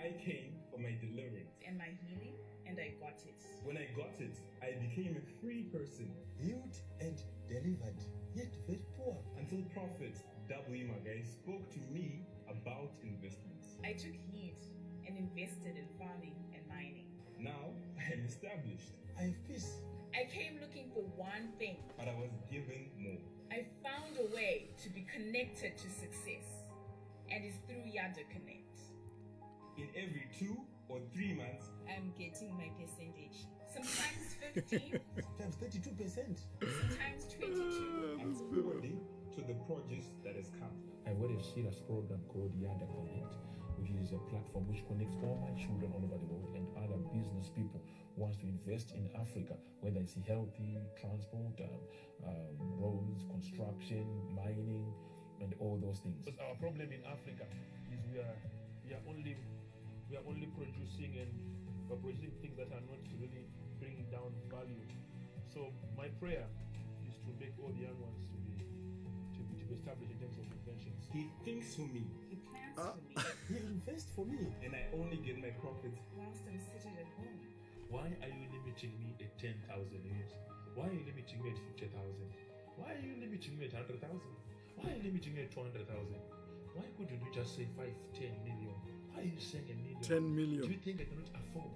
I came for my deliverance and my healing, and I got it. When I got it, I became a free person, healed and delivered, yet very poor. Until Prophet W. Magaya spoke to me about investments. I took heed and invested in farming and mining. Now I am established. I have peace. I came looking for one thing, but I was given more. I found a way to be connected to success, and it's through Yadah Connect. In every 2 or 3 months, I'm getting my percentage. Sometimes 15, sometimes 32%, sometimes 22. according to the produce that has come. I've got a serious program called Yadah Connect, which is a platform which connects all my children all over the world and other business people who wants to invest in Africa, whether it's healthy transport, roads, construction, mining, and all those things. Because our problem in Africa is we are only producing things that are not really bringing down value. So my prayer is to make all the young ones to be established in terms of inventions. He thinks for me. He plans for me. he invests for me. And I only get my profits whilst I'm seated at home. Why are you limiting me at 10,000 years? Why are you limiting me at 50,000? Why are you limiting me at 100,000? Why are you limiting me at 200,000? Why couldn't you just say 5, 10 million? Why are you saying a million? 10 million. Do you think I cannot afford?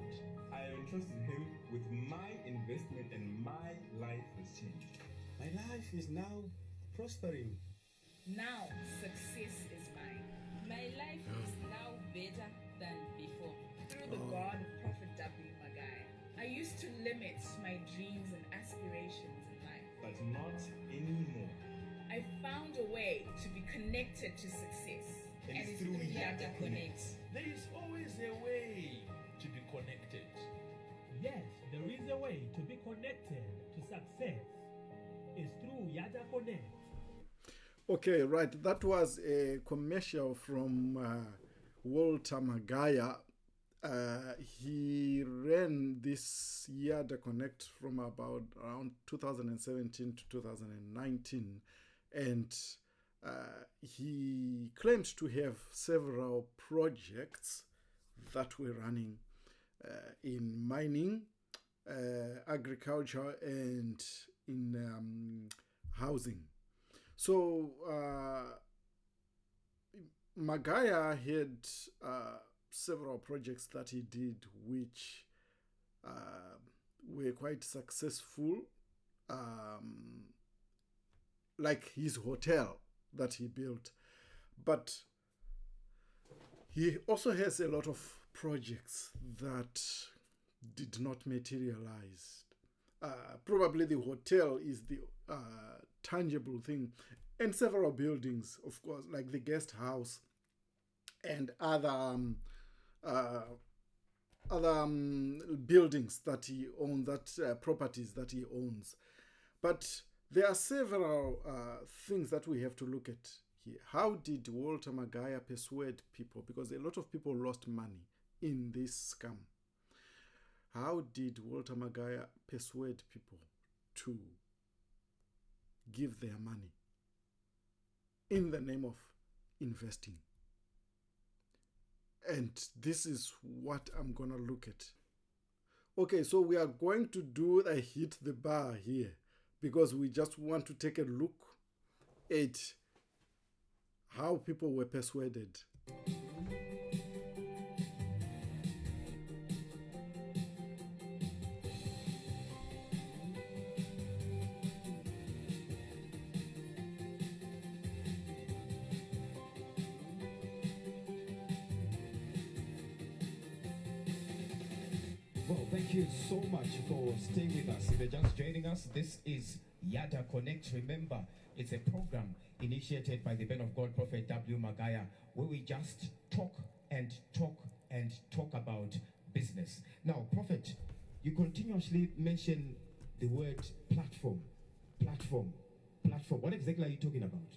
I am entrusting him with my investment, and my life has changed. My life is now prospering. Now success is mine. My life is now better than before. Through the God of Prophet W. Magaya. I used to limit my dreams and aspirations in life, but not anymore. I found a way to be connected to success, and it's through Yadah Connect. There is always a way to be connected. Yes, there is a way to be connected to success. It's through Yadah Connect. Okay, right. That was a commercial from Walter Magaya. He ran this Yadah Connect from about around 2017 to 2019. And he claimed to have several projects that were running in mining, agriculture, and in housing. So Magaya had several projects that he did which were quite successful, like his hotel that he built. But he also has a lot of projects that did not materialize. Probably the hotel is the tangible thing, and several buildings, of course, like the guest house and other buildings that he owns, properties that he owns. But there are several things that we have to look at here. How did Walter Magaya persuade people? Because a lot of people lost money in this scam. How did Walter Magaya persuade people to give their money in the name of investing? And this is what I'm going to look at. Okay, so we are going to do a hit the bar here because we just want to take a look at how people were persuaded. Well, thank you so much for staying with us. If you're just joining us, this is Yadah Connect. Remember, it's a program initiated by the man of God, Prophet W. Magaya, where we just talk and talk and talk about business. Now, Prophet, you continuously mention the word platform. Platform. Platform. What exactly are you talking about?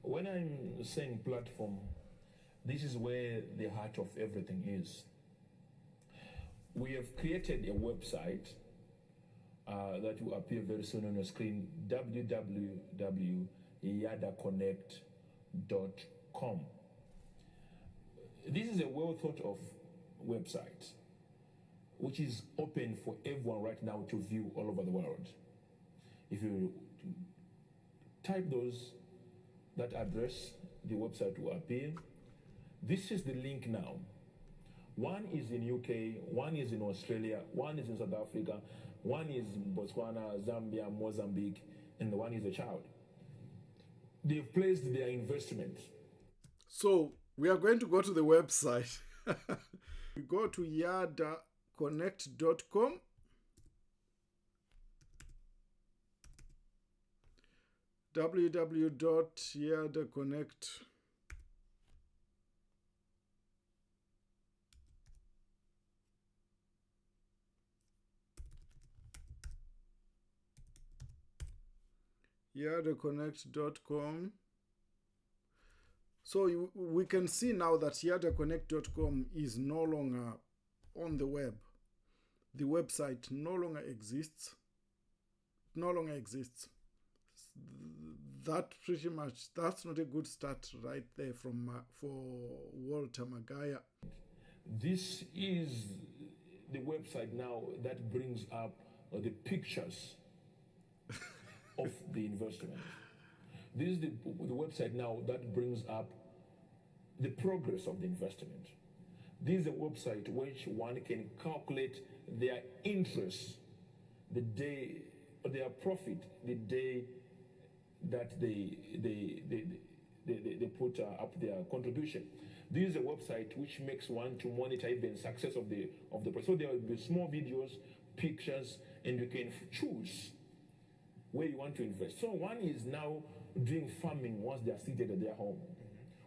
When I'm saying platform, this is where the heart of everything is. We have created a website that will appear very soon on your screen, www.yadahconnect.com. This is a well thought of website, which is open for everyone right now to view all over the world. If you type that address, the website will appear. This is the link now. One is in UK, one is in Australia, one is in South Africa, one is in Botswana, Zambia, Mozambique, and the one is a child. They've placed their investment. So we are going to go to the website. We go to yadahconnect.com. www.yadahconnect. yadahconnect.com. So we can see now that yadahconnect.com is no longer on the web. The website no longer exists. That pretty much, that's not a good start right there for Walter Magaya. This is the website now that brings up the pictures of the investment. This is the website now that brings up the progress of the investment. This is a website which one can calculate their interest, the day, their profit, the day that they put up their contribution. This is a website which makes one to monitor even success of the project. So there will be small videos, pictures, and you can choose where you want to invest. So one is now doing farming once they are seated at their home.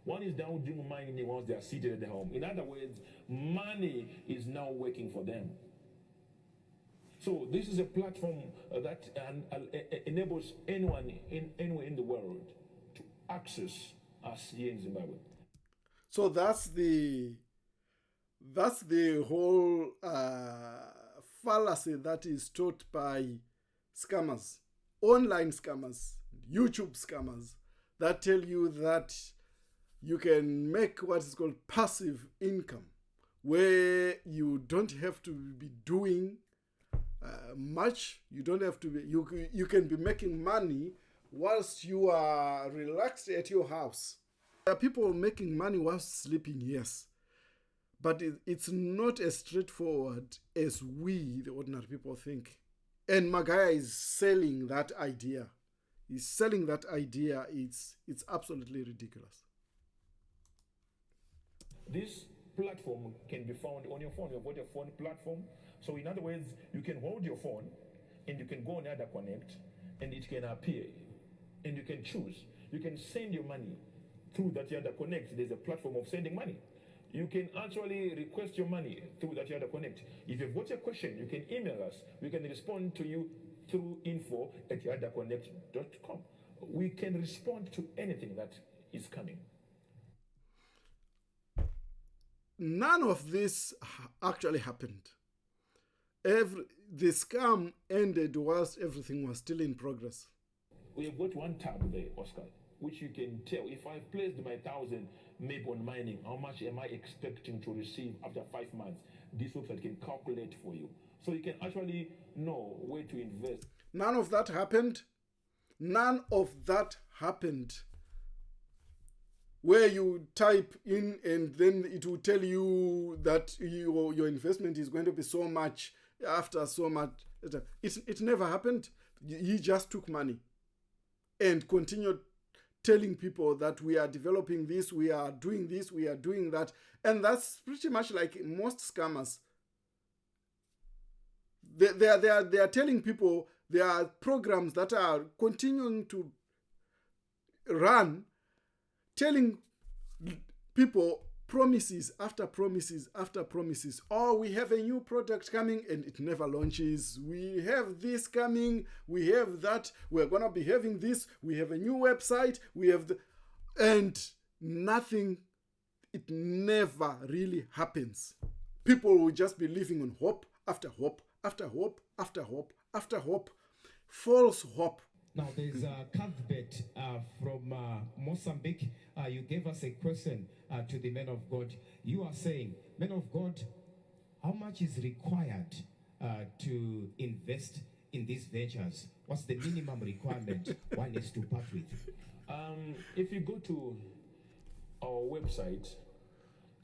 One is now doing mining once they are seated at their home. In other words, money is now working for them. So this is a platform that enables anyone anywhere in the world to access us here in Zimbabwe. So that's the whole fallacy that is taught by scammers, online scammers, YouTube scammers, that tell you that you can make what is called passive income, where you don't have to be doing much. You don't have to be, you can be making money whilst you are relaxed at your house. There are people making money whilst sleeping, yes, but it's not as straightforward as we, the ordinary people, think. And Magaya is selling that idea. He's selling that idea. It's absolutely ridiculous. This platform can be found on your phone. You've got a phone platform. So in other words, you can hold your phone and you can go on Yadah Connect and it can appear and you can choose. You can send your money through that Yadah Connect. There's a platform of sending money. You can actually request your money through that Yadah Connect. If you've got a question, you can email us. We can respond to you through info@yadahconnect.com. We can respond to anything that is coming. None of this actually happened. The scam ended whilst everything was still in progress. We have got one tab there, Oscar, which you can tell if I've placed my 1,000 maybe on mining, how much am I expecting to receive after 5 months? This website can calculate for you. So you can actually know where to invest. None of that happened. None of that happened. Where you type in and then it will tell you that your investment is going to be so much after so much. It never happened. He just took money and continued telling people that we are developing this, we are doing this, we are doing that. And that's pretty much like most scammers. They are telling people there are programs that are continuing to run, telling people promises after promises after promises. Oh, we have a new product coming and it never launches. We have this coming, we have that, we're going to be having this, we have a new website, we have and nothing, it never really happens. People will just be living on hope after hope after hope after hope after hope, false hope. Now there's Cuthbert from Mozambique. You gave us a question to the men of God. You are saying, men of God, how much is required to invest in these ventures? What's the minimum requirement one needs to part with? If you go to our website,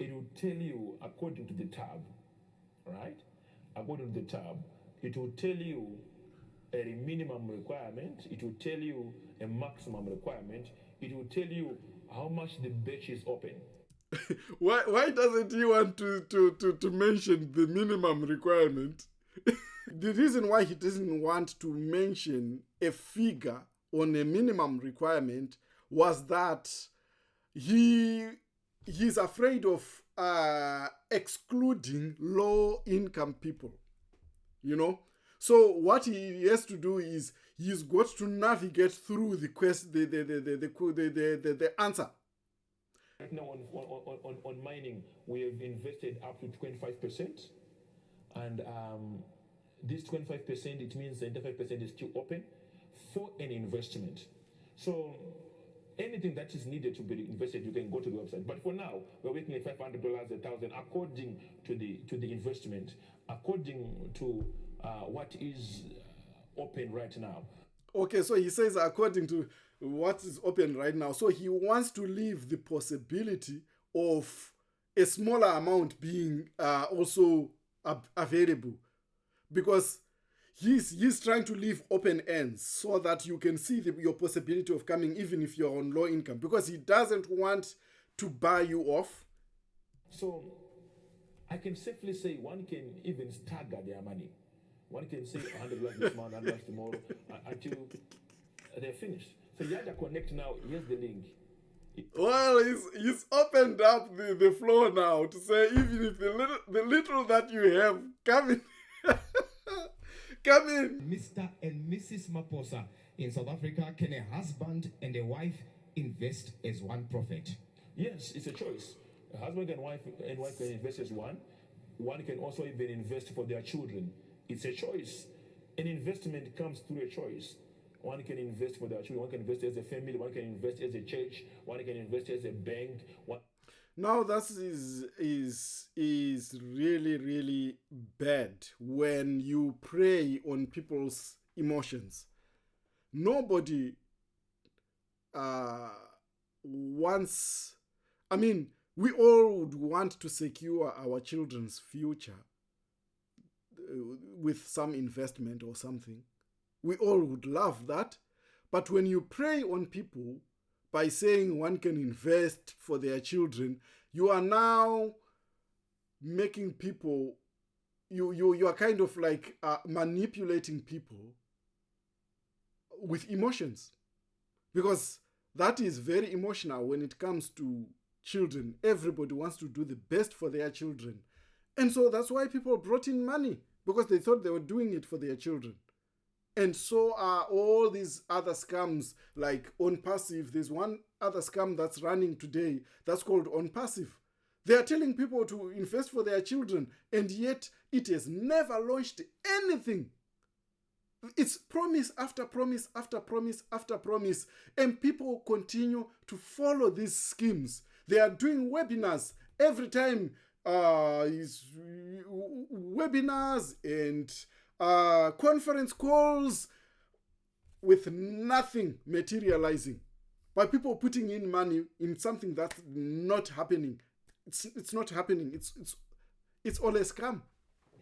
it will tell you according to the tab, right? According to the tab, it will tell you a minimum requirement, it will tell you a maximum requirement, it will tell you how much the batch is open. Why doesn't he want to mention the minimum requirement? The reason why he doesn't want to mention a figure on a minimum requirement was that he's afraid of excluding low-income people, you know. So what he has to do is he's got to navigate through the answer. Right now on mining, we have invested up to 25%, and this 25%, it means 75% is still open for an investment. So anything that is needed to be invested, you can go to the website. But for now, we're working at $500, $1,000, according to the investment, according to what is open right now. Okay, so he says according to what is open right now. So he wants to leave the possibility of a smaller amount being also available, because he's trying to leave open ends so that you can see your possibility of coming even if you're on low income, because he doesn't want to buy you off. So I can safely say one can even stagger their money. One can say $100 this month, $100 tomorrow, until they're finished. So Yadah Connect now, here's the link. Well, he's opened up the floor now to say even if the little that you have, come in. Come in. Mr. and Mrs. Maposa in South Africa, can a husband and a wife invest as one prophet? Yes, it's a choice. A husband and wife can invest as one. One can also even invest for their children. It's a choice. An investment comes through a choice. One can invest for their children. One can invest as a family. One can invest as a church. One can invest as a bank. Now that is really, really bad when you prey on people's emotions. Nobody wants. I mean, we all would want to secure our children's future with some investment or something. We all would love that. But when you prey on people by saying one can invest for their children, you are now making people, you are kind of like manipulating people with emotions. Because that is very emotional when it comes to children. Everybody wants to do the best for their children. And so that's why people brought in money, because they thought they were doing it for their children. And so are all these other scams like On Passive. There's one other scam that's running today that's called On Passive. They are telling people to invest for their children, and yet it has never launched anything. It's promise after promise after promise after promise, and people continue to follow these schemes. They are doing webinars every time, webinars and conference calls with nothing materializing, by people putting in money in something that's not happening. It's not happening. It's all a scam.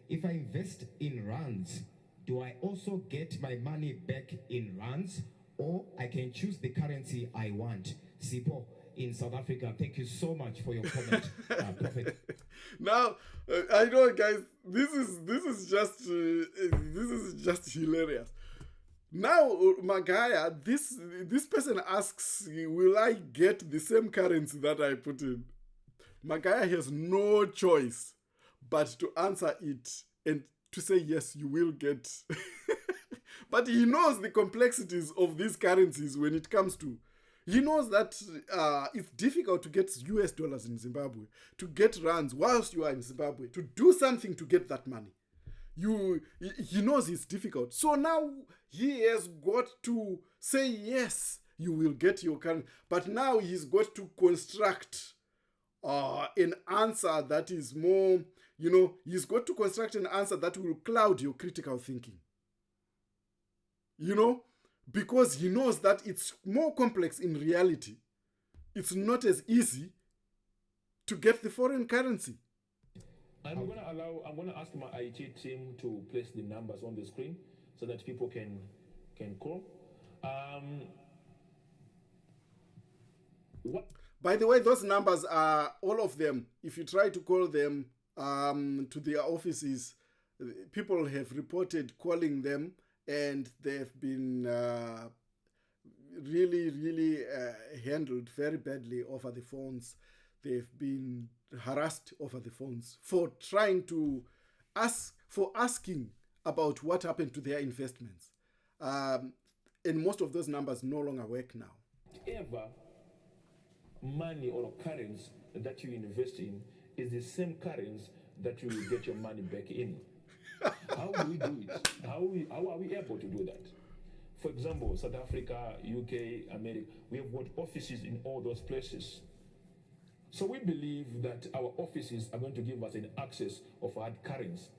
If I invest in rands, do I also get my money back in rands, or I can choose the currency I want? Sipo in South Africa, thank you so much for your comment, Prophet. Now, I know, guys, this is just hilarious. Now, Magaya, this person asks, will I get the same currency that I put in? Magaya has no choice but to answer it and to say, yes, you will get. But he knows the complexities of these currencies when it comes to. He knows that it's difficult to get US dollars in Zimbabwe, to get rands whilst you are in Zimbabwe, to do something to get that money. He knows it's difficult. So now he has got to say, yes, you will get your currency. But now he's got to construct an answer that is more, he's got to construct an answer that will cloud your critical thinking. Because he knows that it's more complex in reality. It's not as easy to get the foreign currency. I'm gonna ask my IT team to place the numbers on the screen so that people can call. What? By the way, those numbers are all of them. If you try to call them to their offices, people have reported calling them, and they've been really handled very badly over the phones. They've been harassed over the phones for asking about what happened to their investments. And most of those numbers no longer work now. Whatever money or currency that you invest in is the same currency that you will get your money back in. How do we do it? How are we able to do that? For example, South Africa, UK, America, we have got offices in all those places. So we believe that our offices are going to give us an access of hard currency,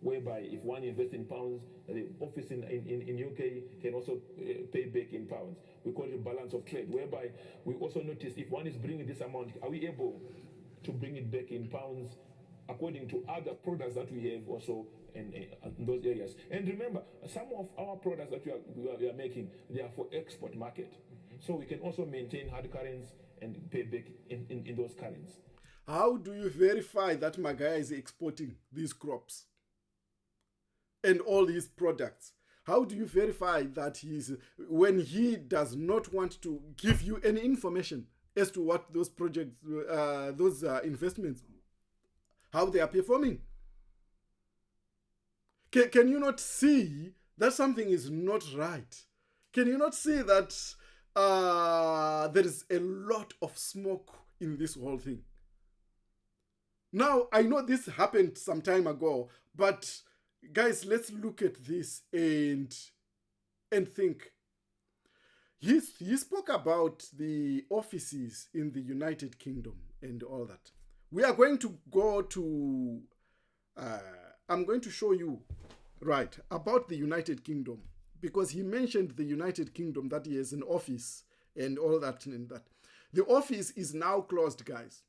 whereby if one invests in pounds, the office in UK can also pay back in pounds. We call it balance of trade, whereby we also notice if one is bringing this amount, are we able to bring it back in pounds according to other products that we have also in those areas. And remember, some of our products that we are making, they are for export market. So we can also maintain hard currency and pay back in those currencies. How do you verify that Magaya is exporting these crops and all these products? How do you verify that when he does not want to give you any information as to what those projects, those investments, how they are performing? Can you not see that something is not right? Can you not see that there is a lot of smoke in this whole thing? Now, I know this happened some time ago, but guys, let's look at this and think. He spoke about the offices in the United Kingdom and all that. We are going to go to, I'm going to show you, right, about the United Kingdom, because he mentioned the United Kingdom, that he has an office and all that and that. The office is now closed, guys.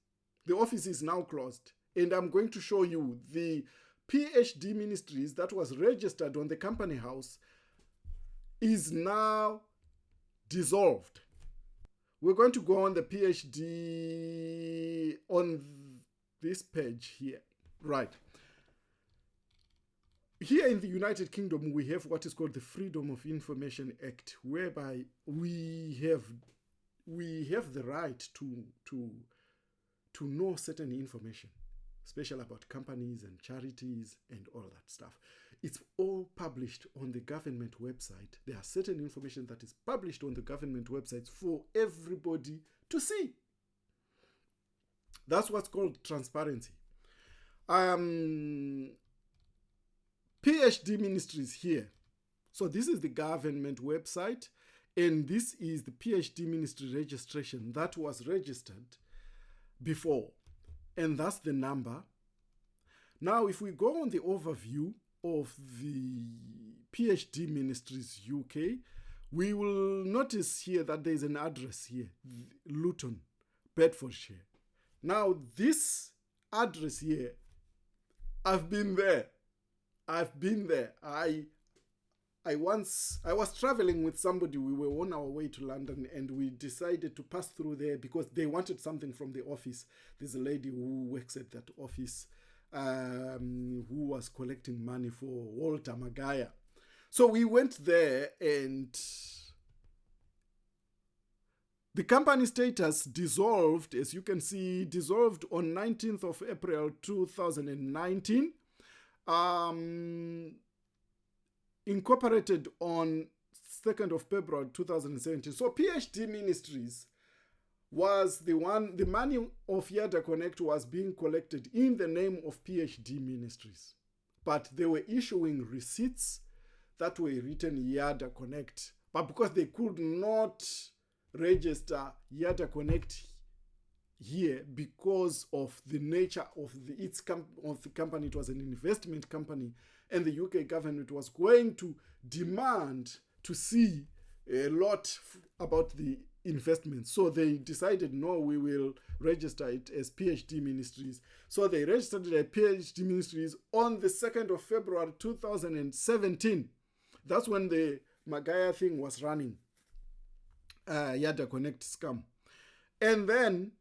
The office is now closed. And I'm going to show you the PhD Ministries that was registered on the company house is now dissolved. We're going to go on the PhD on this page here. Right. Here in the United Kingdom, we have what is called the Freedom of Information Act, whereby we have the right to know certain information, especially about companies and charities and all that stuff. It's all published on the government website. There are certain information that is published on the government websites for everybody to see. That's what's called transparency. PhD Ministries here. So this is the government website, and this is the PhD Ministry registration that was registered before, and that's the number. Now, if we go on the overview of the PhD Ministries UK, we will notice here that there's an address here, Luton, Bedfordshire. Now, this address here, I've been there. I was traveling with somebody. We were on our way to London, and we decided to pass through there because they wanted something from the office. There's a lady who works at that office who was collecting money for Walter Magaya. So we went there, and the company status dissolved, as you can see, dissolved on 19th of April 2019. Incorporated on 2nd of February 2017. So PhD Ministries was the money of Yadah Connect was being collected in the name of PhD Ministries. But they were issuing receipts that were written Yadah Connect. But because they could not register Yadah Connect here because of the nature of the company. It was an investment company, and the UK government was going to demand to see a lot about the investment. So they decided, no, we will register it as PhD Ministries. So they registered it as PhD Ministries on the 2nd of February 2017. That's when the Magaya thing was running, Yadah Connect scam. And then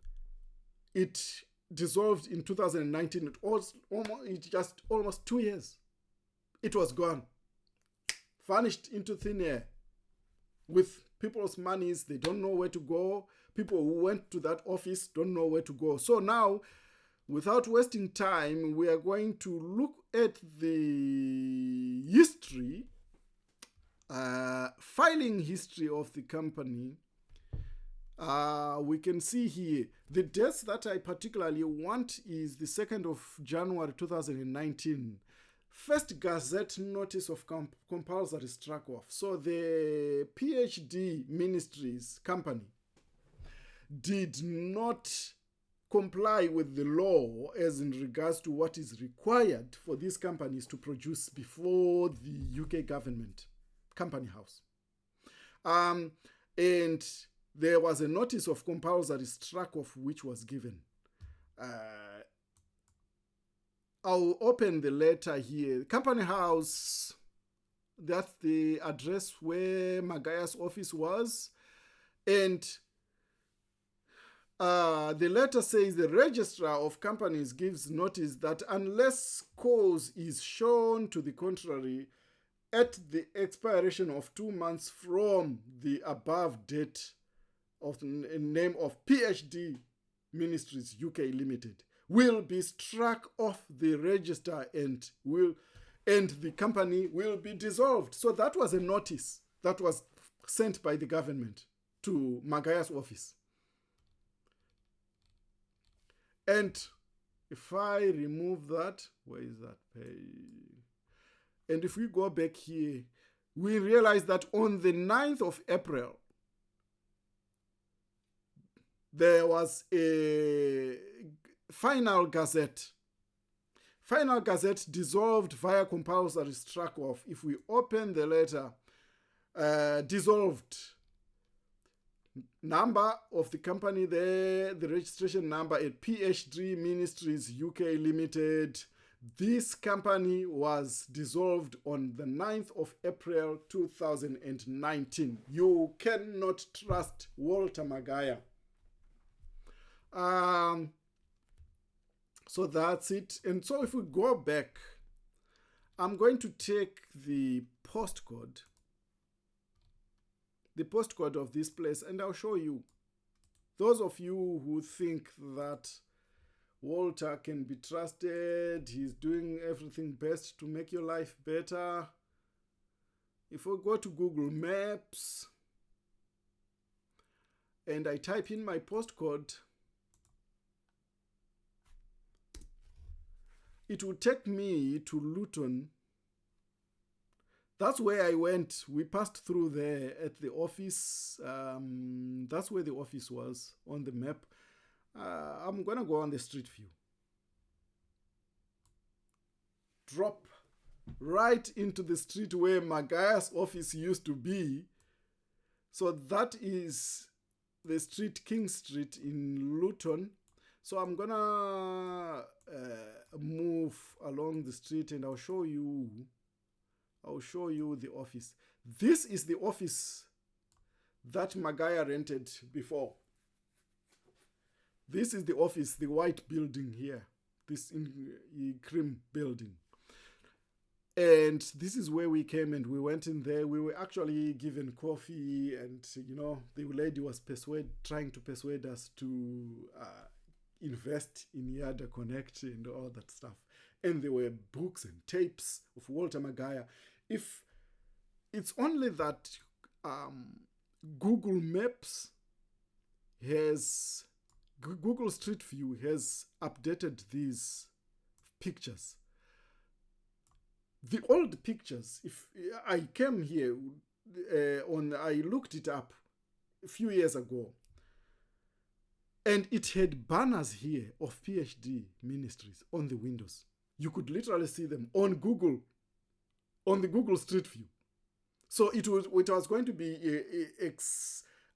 it dissolved in 2019. It just almost 2 years. It was gone, vanished into thin air with people's monies. They don't know where to go. People who went to that office don't know where to go. So now, without wasting time, we are going to look at the history, filing history of the company. We can see here the dates that I particularly want is the 2nd of January 2019. First Gazette notice of compulsory struck off. So the PhD Ministries company did not comply with the law as in regards to what is required for these companies to produce before the UK government, Company House. And there was a notice of compulsory struck off which was given. I'll open the letter here. Company House, that's the address where Magaya's office was. And the letter says the registrar of companies gives notice that unless cause is shown to the contrary, at the expiration of 2 months from the above date of the name of PhD Ministries UK Limited, will be struck off the register and the company will be dissolved. So that was a notice that was sent by the government to Magaya's office. And if I remove that, where is that page? And if we go back here, we realize that on the 9th of April, there was a Final Gazette. Final Gazette dissolved via compulsory struck off. If we open the letter, dissolved. Number of the company there, the registration number at PhD Ministries UK Limited. This company was dissolved on the 9th of April 2019. You cannot trust Walter Magaya. So that's it. And so if we go back, I'm going to take the postcode of this place, and I'll show you. Those of you who think that Walter can be trusted, he's doing everything best to make your life better. If we go to Google Maps and I type in my postcode, it will take me to Luton. That's where I went. We passed through there at the office. That's where the office was on the map. I'm going to go on the street view. Drop right into the street where Magaya's office used to be. So that is the street, King Street in Luton. So I'm going to move along the street and I'll show you the office. This is the office that Magaya rented before. This is the office, the white building here, this cream building. And this is where we came and we went in there. We were actually given coffee and, the lady was trying to persuade us to invest in Yadah Connect and all that stuff. And there were books and tapes of Walter Magaya. If it's only that Google Street View has updated these pictures. The old pictures, if I came here I looked it up a few years ago. And it had banners here of PhD ministries on the windows. You could literally see them on Google, on the Google Street View. So it was going to be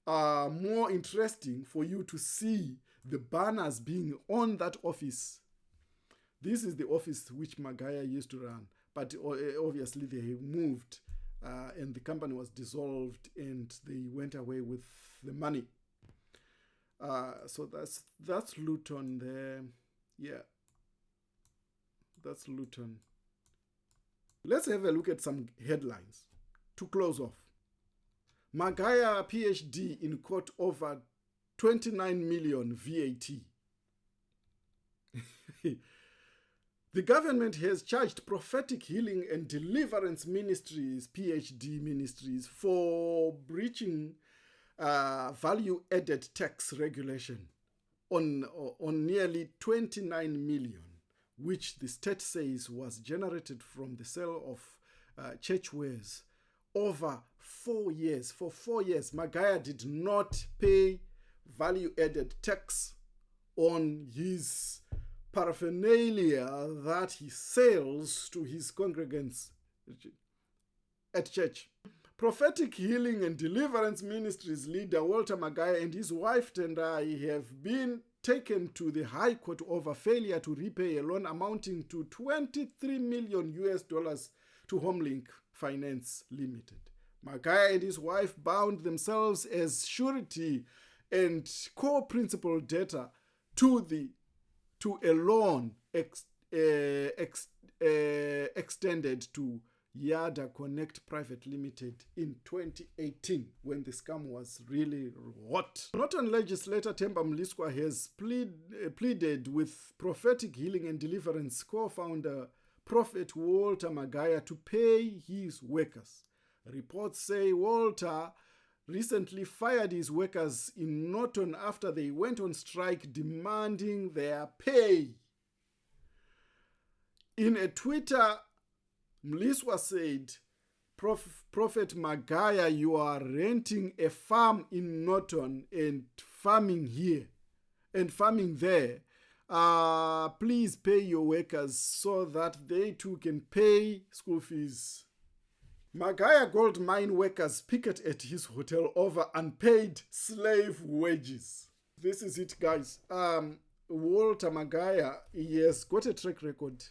more interesting for you to see the banners being on that office. This is the office which Magaya used to run, but obviously they moved and the company was dissolved and they went away with the money. So that's Luton there. Yeah, that's Luton. Let's have a look at some headlines to close off. Magaya PhD in court over 29 million VAT. The government has charged Prophetic Healing and Deliverance Ministries, PhD ministries, for breaching value-added tax regulation on nearly 29 million, which the state says was generated from the sale of church wares over 4 years. For 4 years, Magaya did not pay value-added tax on his paraphernalia that he sells to his congregants at church. Prophetic Healing and Deliverance Ministries leader Walter Magaya and his wife Tendai have been taken to the High Court over failure to repay a loan amounting to $23 million to Homelink Finance Limited. Magaya and his wife bound themselves as surety and co-principal debtor to a loan extended to Yadah Connect Private Limited in 2018 when the scam was really hot. Norton legislator Themba Mliswa has pleaded with Prophetic Healing and Deliverance co-founder Prophet Walter Magaya to pay his workers. Reports say Walter recently fired his workers in Norton after they went on strike demanding their pay. In a Twitter, Mliswa said, Prophet Magaya, you are renting a farm in Norton and farming here and farming there. Please pay your workers so that they too can pay school fees. Magaya gold mine workers picket at his hotel over unpaid slave wages. This is it, guys. Walter Magaya, he has got a track record.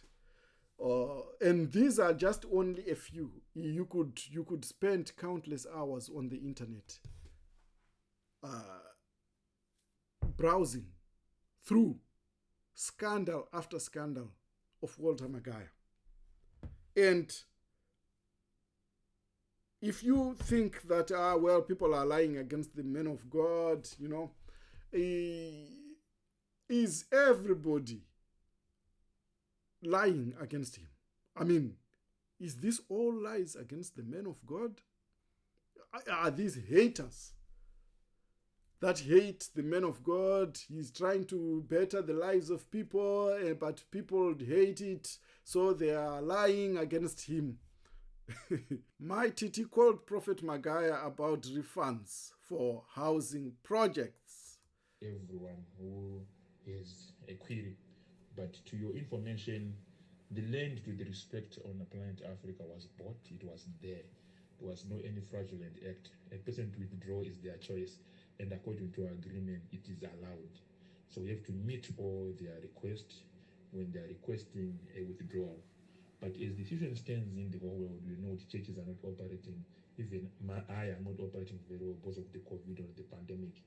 And these are just only a few. You could spend countless hours on the internet browsing through scandal after scandal of Walter Magaya. And if you think that, people are lying against the men of God, is everybody lying against him? I mean, is this all lies against the men of God? Are these haters that hate the men of God? He's trying to better the lives of people, but people hate it, so they are lying against him. My TT called Prophet Magaya about refunds for housing projects. Everyone who has a query, but to your information, the land with respect on Planet Africa was bought. It was there. There was no any fraudulent act. A person to withdraw is their choice, and according to our agreement, it is allowed. So we have to meet all their requests when they are requesting a withdrawal. But as the situation stands in the whole world, we know the churches are not operating. Even I am not operating very well because of the COVID or the pandemic.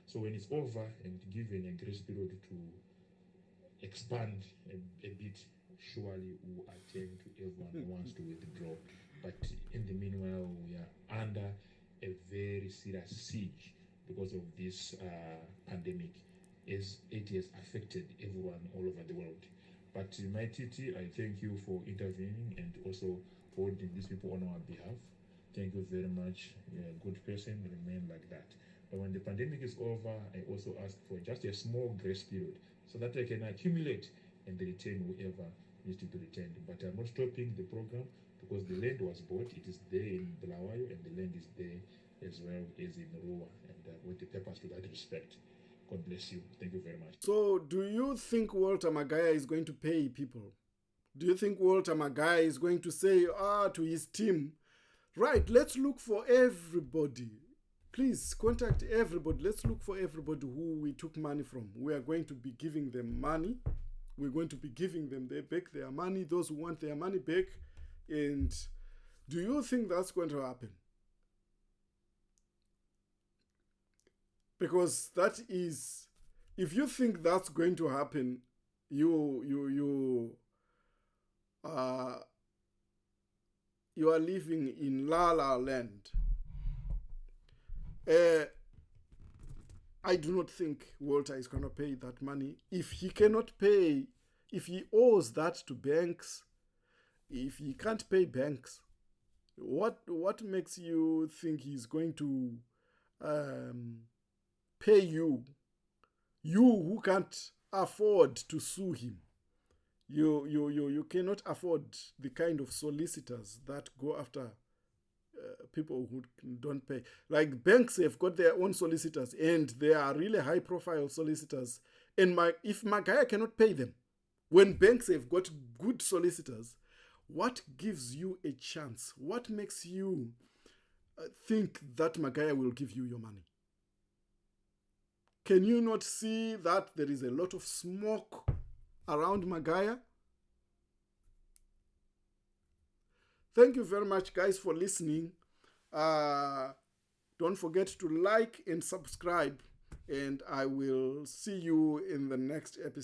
So when it's over and given a grace period to expand a bit, surely we will attend to everyone who wants to withdraw. But in the meanwhile, we are under a very serious siege because of this pandemic, as it has affected everyone all over the world. But my TT, I thank you for intervening and also holding these people on our behalf. Thank you very much. You're a good person. Remain like that. But when the pandemic is over, I also ask for just a small grace period so that I can accumulate and return whoever needs to be returned. But I'm not stopping the program because the land was bought. It is there in Bulawayo and the land is there as well as in Rua, and with the papers to that respect. God bless you. Thank you very much. So, do you think Walter Magaya is going to pay people? Do you think Walter Magaya is going to say to his team, right, let's look for everybody. Please contact everybody. Let's look for everybody who we took money from. We are going to be giving them money. We're going to be giving them back their money, those who want their money back. And do you think that's going to happen? Because that is, if you think that's going to happen, you are living in La La Land. I do not think Walter is going to pay that money. If he cannot pay, if he owes that to banks, if he can't pay banks, what makes you think he's going to pay you who can't afford to sue him? You cannot afford the kind of solicitors that go after people who don't pay. Like banks have got their own solicitors, and they are really high profile solicitors. And if Magaya cannot pay them, when banks have got good solicitors, what gives you a chance? What makes you think that Magaya will give you your money? Can you not see that there is a lot of smoke around Magaya? Thank you very much, guys, for listening. Don't forget to like and subscribe, and I will see you in the next episode.